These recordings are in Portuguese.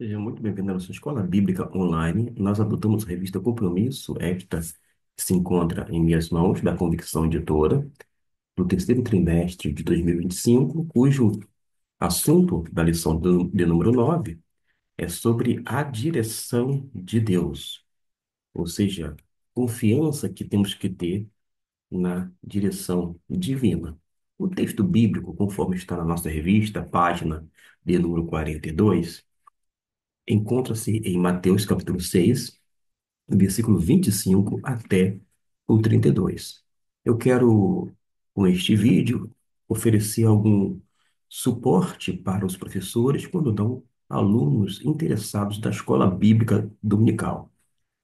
Seja muito bem-vindo à nossa Escola Bíblica Online. Nós adotamos a revista Compromisso, esta que se encontra em minhas mãos, da Convicção Editora, do terceiro trimestre de 2025, cujo assunto da lição de número 9 é sobre a direção de Deus, ou seja, confiança que temos que ter na direção divina. O texto bíblico, conforme está na nossa revista, página de número 42, encontra-se em Mateus capítulo 6, versículo 25 até o 32. Eu quero, com este vídeo, oferecer algum suporte para os professores quando dão alunos interessados da escola bíblica dominical.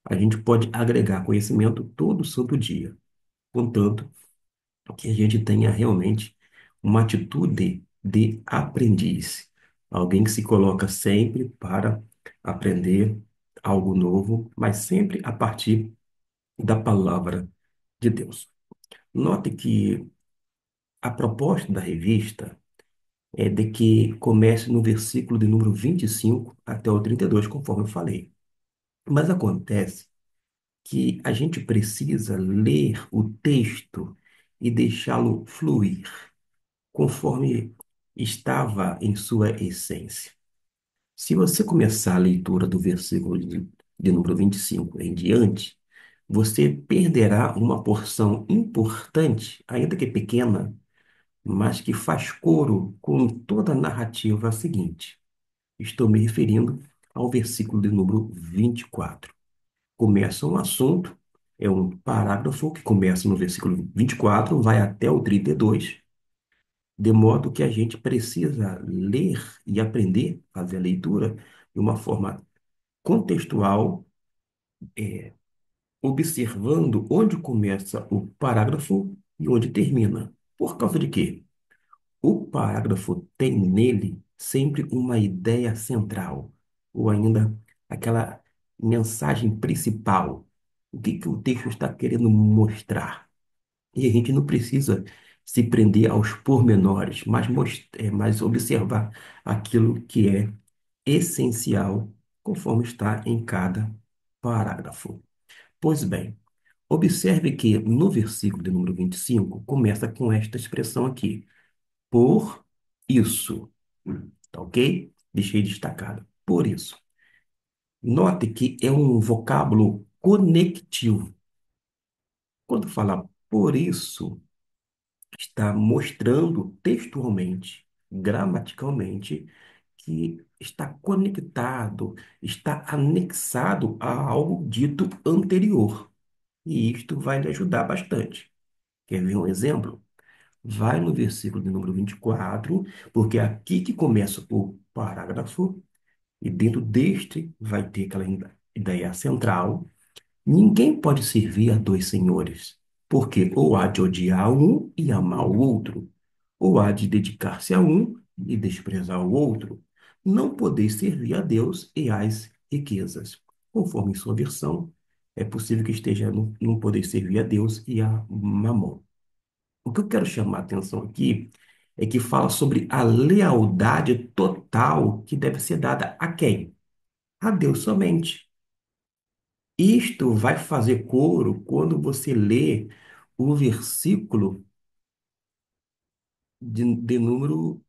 A gente pode agregar conhecimento todo santo dia, contanto que a gente tenha realmente uma atitude de aprendiz, alguém que se coloca sempre para aprender algo novo, mas sempre a partir da palavra de Deus. Note que a proposta da revista é de que comece no versículo de número 25 até o 32, conforme eu falei. Mas acontece que a gente precisa ler o texto e deixá-lo fluir, conforme estava em sua essência. Se você começar a leitura do versículo de número 25 em diante, você perderá uma porção importante, ainda que pequena, mas que faz coro com toda a narrativa seguinte. Estou me referindo ao versículo de número 24. Começa um assunto, é um parágrafo que começa no versículo 24, vai até o 32, de modo que a gente precisa ler e aprender a fazer a leitura de uma forma contextual, observando onde começa o parágrafo e onde termina. Por causa de quê? O parágrafo tem nele sempre uma ideia central, ou ainda aquela mensagem principal. O que que o texto está querendo mostrar? E a gente não precisa se prender aos pormenores, mas observar aquilo que é essencial, conforme está em cada parágrafo. Pois bem, observe que no versículo de número 25 começa com esta expressão aqui: por isso. Tá ok? Deixei destacado. Por isso. Note que é um vocábulo conectivo. Quando fala por isso, está mostrando textualmente, gramaticalmente, que está conectado, está anexado a algo dito anterior. E isto vai lhe ajudar bastante. Quer ver um exemplo? Vai no versículo de número 24, porque é aqui que começa o parágrafo, e dentro deste vai ter aquela ideia central. Ninguém pode servir a dois senhores, porque ou há de odiar um e amar o outro, ou há de dedicar-se a um e desprezar o outro. Não podeis servir a Deus e às riquezas. Conforme sua versão, é possível que esteja no não poder servir a Deus e a Mamon. O que eu quero chamar a atenção aqui é que fala sobre a lealdade total que deve ser dada a quem? A Deus somente. Isto vai fazer coro quando você lê o versículo de número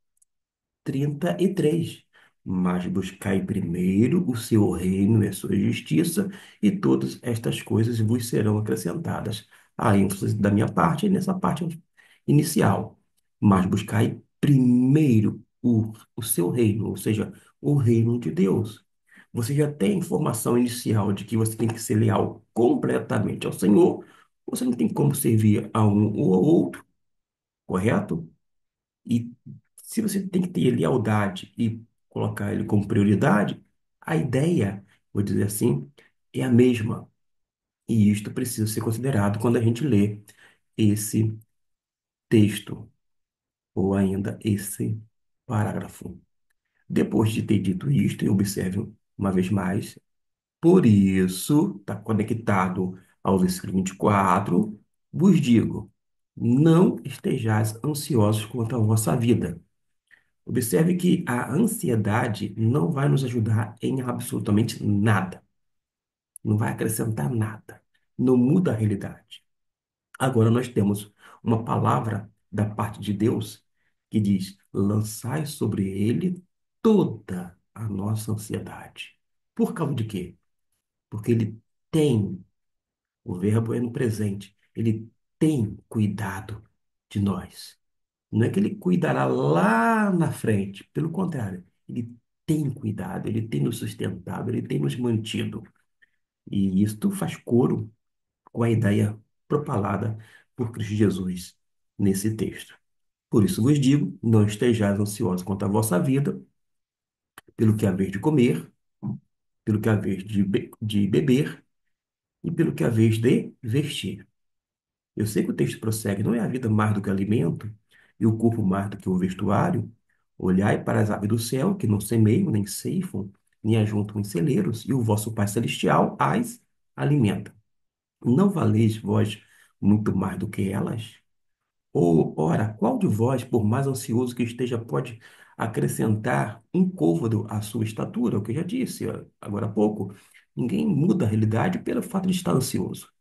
33. Mas buscai primeiro o seu reino e a sua justiça, e todas estas coisas vos serão acrescentadas. A ênfase da minha parte é nessa parte inicial. Mas buscai primeiro o seu reino, ou seja, o reino de Deus. Você já tem a informação inicial de que você tem que ser leal completamente ao Senhor. Você não tem como servir a um ou ao outro, correto? E se você tem que ter lealdade e colocar ele como prioridade, a ideia, vou dizer assim, é a mesma. E isto precisa ser considerado quando a gente lê esse texto, ou ainda esse parágrafo. Depois de ter dito isto, e observe uma vez mais, por isso, está conectado ao versículo 24, vos digo, não estejais ansiosos quanto à vossa vida, Observe que a ansiedade não vai nos ajudar em absolutamente nada, não vai acrescentar nada, não muda a realidade. Agora nós temos uma palavra da parte de Deus que diz: lançai sobre ele toda a nossa ansiedade. Por causa de quê? Porque ele tem, o verbo é no presente, ele tem cuidado de nós. Não é que ele cuidará lá na frente, pelo contrário, ele tem cuidado, ele tem nos sustentado, ele tem nos mantido. E isto faz coro com a ideia propalada por Cristo Jesus nesse texto. Por isso vos digo, não estejais ansiosos quanto à vossa vida, pelo que haver de comer, pelo que haver de beber e pelo que haver de vestir. Eu sei que o texto prossegue, não é a vida mais do que alimento e o corpo mais do que o vestuário? Olhai para as aves do céu, que não semeiam, nem ceifam, nem ajuntam em celeiros, e o vosso Pai Celestial as alimenta. Não valeis vós muito mais do que elas? Ou, ora, qual de vós, por mais ansioso que esteja, pode acrescentar um côvado à sua estatura? O que eu já disse agora há pouco. Ninguém muda a realidade pelo fato de estar ansioso.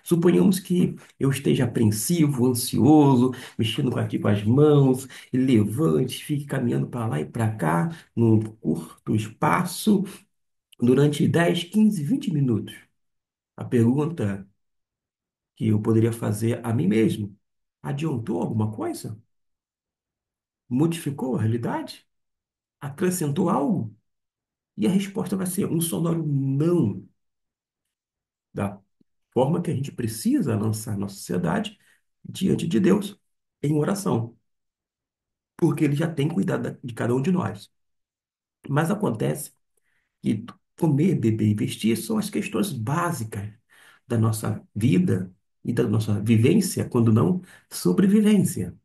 Suponhamos que eu esteja apreensivo, ansioso, mexendo aqui com as mãos, e levante, fique caminhando para lá e para cá, num curto espaço, durante 10, 15, 20 minutos. A pergunta que eu poderia fazer a mim mesmo: adiantou alguma coisa? Modificou a realidade? Acrescentou algo? E a resposta vai ser um sonoro não, da forma que a gente precisa lançar nossa sociedade diante de Deus em oração, porque Ele já tem cuidado de cada um de nós. Mas acontece que comer, beber e vestir são as questões básicas da nossa vida e da nossa vivência, quando não sobrevivência.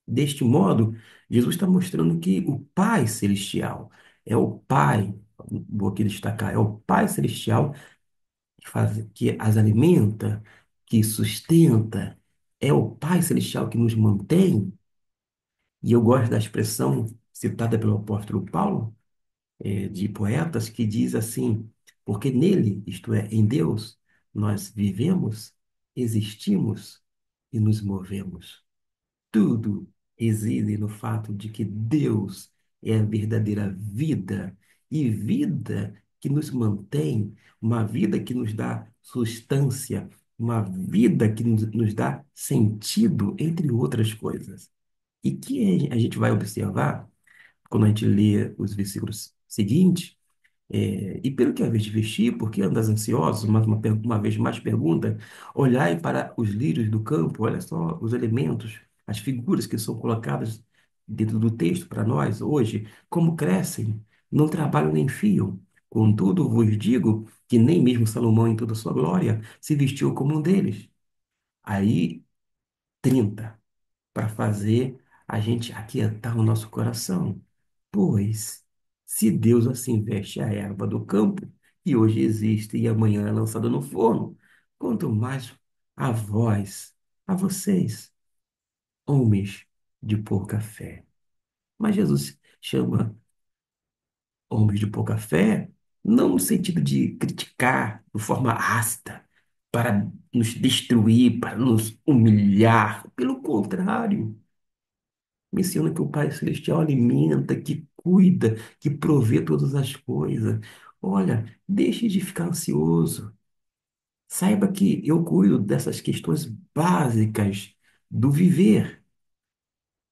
Deste modo, Jesus está mostrando que o Pai Celestial é o Pai, vou aqui destacar, é o Pai Celestial que faz, que as alimenta, que sustenta, é o Pai Celestial que nos mantém. E eu gosto da expressão citada pelo apóstolo Paulo, de Poetas, que diz assim: porque nele, isto é, em Deus, nós vivemos, existimos e nos movemos. Tudo reside no fato de que Deus é a verdadeira vida e vida que nos mantém, uma vida que nos dá substância, uma vida que nos dá sentido, entre outras coisas. E que a gente vai observar quando a gente lê os versículos seguintes, e pelo que haveis de vestir, porque andas ansiosos? Uma vez mais pergunta: olhai para os lírios do campo, olha só os elementos, as figuras que são colocadas dentro do texto para nós hoje, como crescem, não trabalham nem fiam. Contudo, vos digo que nem mesmo Salomão, em toda a sua glória, se vestiu como um deles. Aí, 30 para fazer a gente aquietar o nosso coração. Pois, se Deus assim veste a erva do campo, que hoje existe e amanhã é lançada no forno, quanto mais a vós, a vocês, homens de pouca fé. Mas Jesus chama homens de pouca fé, não no sentido de criticar de forma ácida, para nos destruir, para nos humilhar. Pelo contrário, menciona que o Pai Celestial alimenta, que cuida, que provê todas as coisas. Olha, deixe de ficar ansioso. Saiba que eu cuido dessas questões básicas do viver.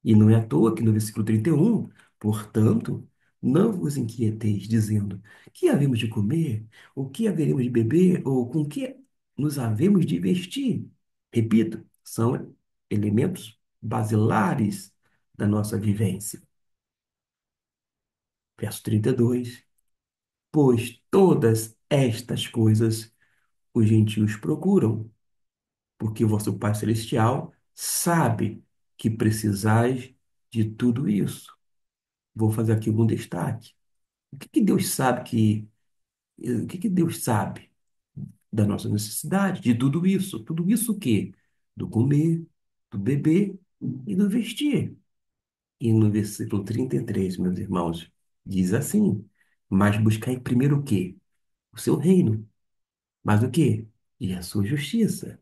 E não é à toa que no versículo 31, portanto, não vos inquieteis, dizendo: que havemos de comer? O que haveremos de beber? Ou com que nos havemos de vestir? Repito, são elementos basilares da nossa vivência. Verso 32: pois todas estas coisas os gentios procuram, porque vosso Pai Celestial sabe que precisais de tudo isso. Vou fazer aqui um destaque. O que Deus sabe o que Deus sabe da nossa necessidade, de tudo isso? Tudo isso o quê? Do comer, do beber e do vestir. E no versículo 33, meus irmãos, diz assim: mas buscai primeiro o quê? O seu reino. Mas o quê? E a sua justiça.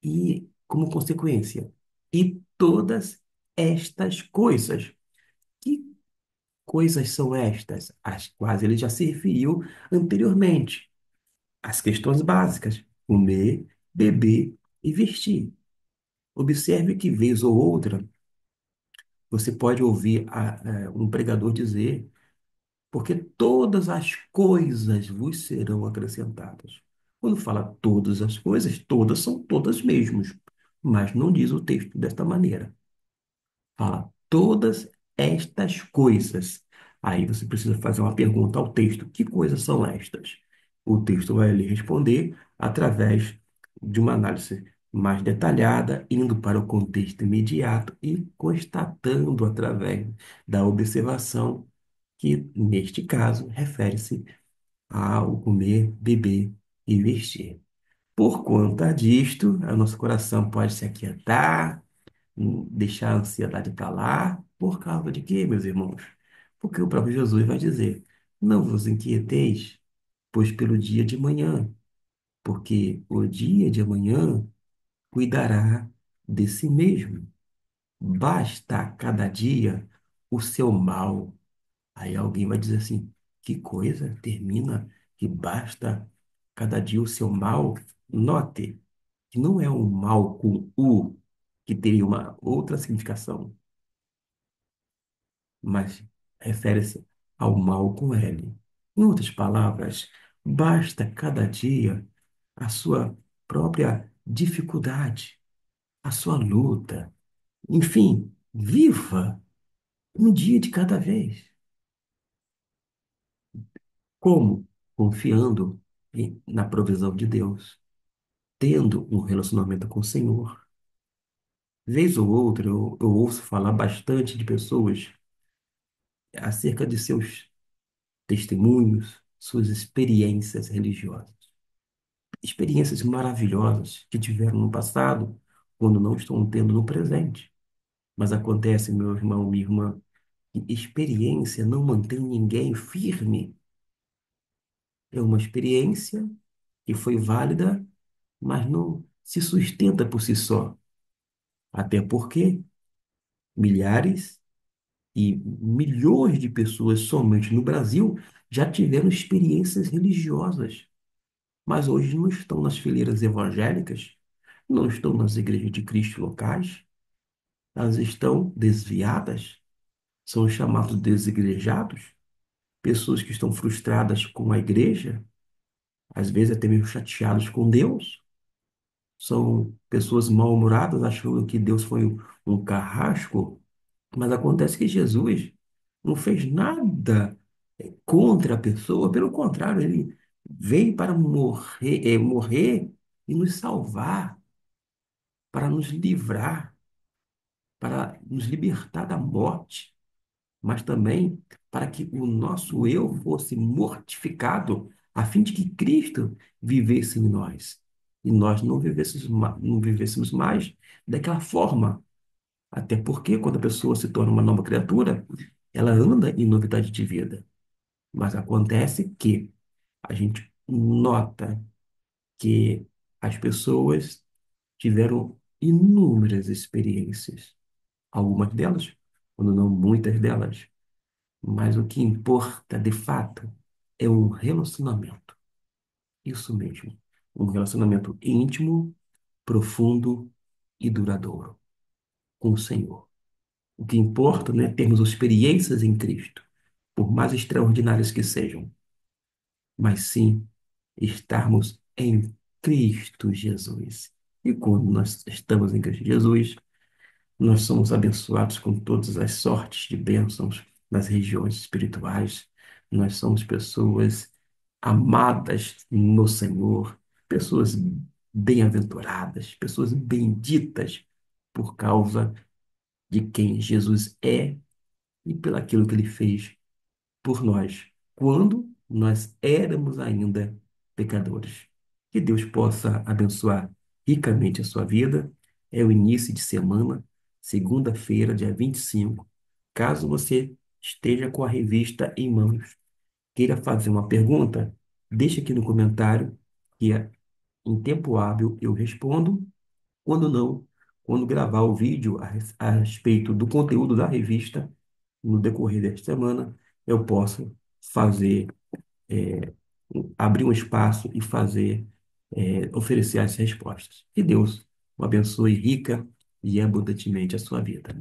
E, como consequência, e todas estas coisas. Que coisas são estas? Às quais ele já se referiu anteriormente. As questões básicas: comer, beber e vestir. Observe que, vez ou outra, você pode ouvir um pregador dizer: porque todas as coisas vos serão acrescentadas. Quando fala todas as coisas, todas são todas mesmos, mas não diz o texto desta maneira. Fala todas estas coisas. Aí você precisa fazer uma pergunta ao texto: que coisas são estas? O texto vai lhe responder através de uma análise mais detalhada, indo para o contexto imediato e constatando através da observação que, neste caso, refere-se ao comer, beber e vestir. Por conta disto, o nosso coração pode se aquietar, deixar a ansiedade para lá. Por causa de quê, meus irmãos? Porque o próprio Jesus vai dizer: não vos inquieteis, pois pelo dia de manhã, porque o dia de amanhã cuidará de si mesmo. Basta a cada dia o seu mal. Aí alguém vai dizer assim: que coisa, termina que basta cada dia o seu mal. Note que não é um mal com U, que teria uma outra significação, mas refere-se ao mal com L. Em outras palavras, basta cada dia a sua própria dificuldade, a sua luta. Enfim, viva um dia de cada vez. Como? Confiando na provisão de Deus, tendo um relacionamento com o Senhor. Vez ou outra, eu ouço falar bastante de pessoas acerca de seus testemunhos, suas experiências religiosas. Experiências maravilhosas que tiveram no passado, quando não estão tendo no presente. Mas acontece, meu irmão, minha irmã, que experiência não mantém ninguém firme. É uma experiência que foi válida, mas não se sustenta por si só. Até porque milhares e milhões de pessoas somente no Brasil já tiveram experiências religiosas, mas hoje não estão nas fileiras evangélicas, não estão nas igrejas de Cristo locais, elas estão desviadas, são chamados desigrejados, pessoas que estão frustradas com a igreja, às vezes até mesmo chateados com Deus, são pessoas mal-humoradas, achando que Deus foi um carrasco, mas acontece que Jesus não fez nada contra a pessoa, pelo contrário, ele veio para morrer e nos salvar, para nos livrar, para nos libertar da morte, mas também para que o nosso eu fosse mortificado, a fim de que Cristo vivesse em nós. E nós não vivêssemos mais daquela forma. Até porque, quando a pessoa se torna uma nova criatura, ela anda em novidade de vida. Mas acontece que a gente nota que as pessoas tiveram inúmeras experiências, algumas delas, quando não muitas delas, mas o que importa de fato é um relacionamento. Isso mesmo, um relacionamento íntimo, profundo e duradouro com o Senhor. O que importa não é termos experiências em Cristo, por mais extraordinárias que sejam, mas sim estarmos em Cristo Jesus. E quando nós estamos em Cristo Jesus, nós somos abençoados com todas as sortes de bênçãos nas regiões espirituais. Nós somos pessoas amadas no Senhor, pessoas bem-aventuradas, pessoas benditas por causa de quem Jesus é e pelo aquilo que ele fez por nós, quando nós éramos ainda pecadores. Que Deus possa abençoar ricamente a sua vida. É o início de semana, segunda-feira, dia 25. Caso você esteja com a revista em mãos, queira fazer uma pergunta, deixe aqui no comentário que em tempo hábil eu respondo. Quando não, quando gravar o vídeo a respeito do conteúdo da revista, no decorrer desta semana, eu posso fazer, abrir um espaço e fazer, oferecer as respostas. Que Deus o abençoe rica e abundantemente a sua vida.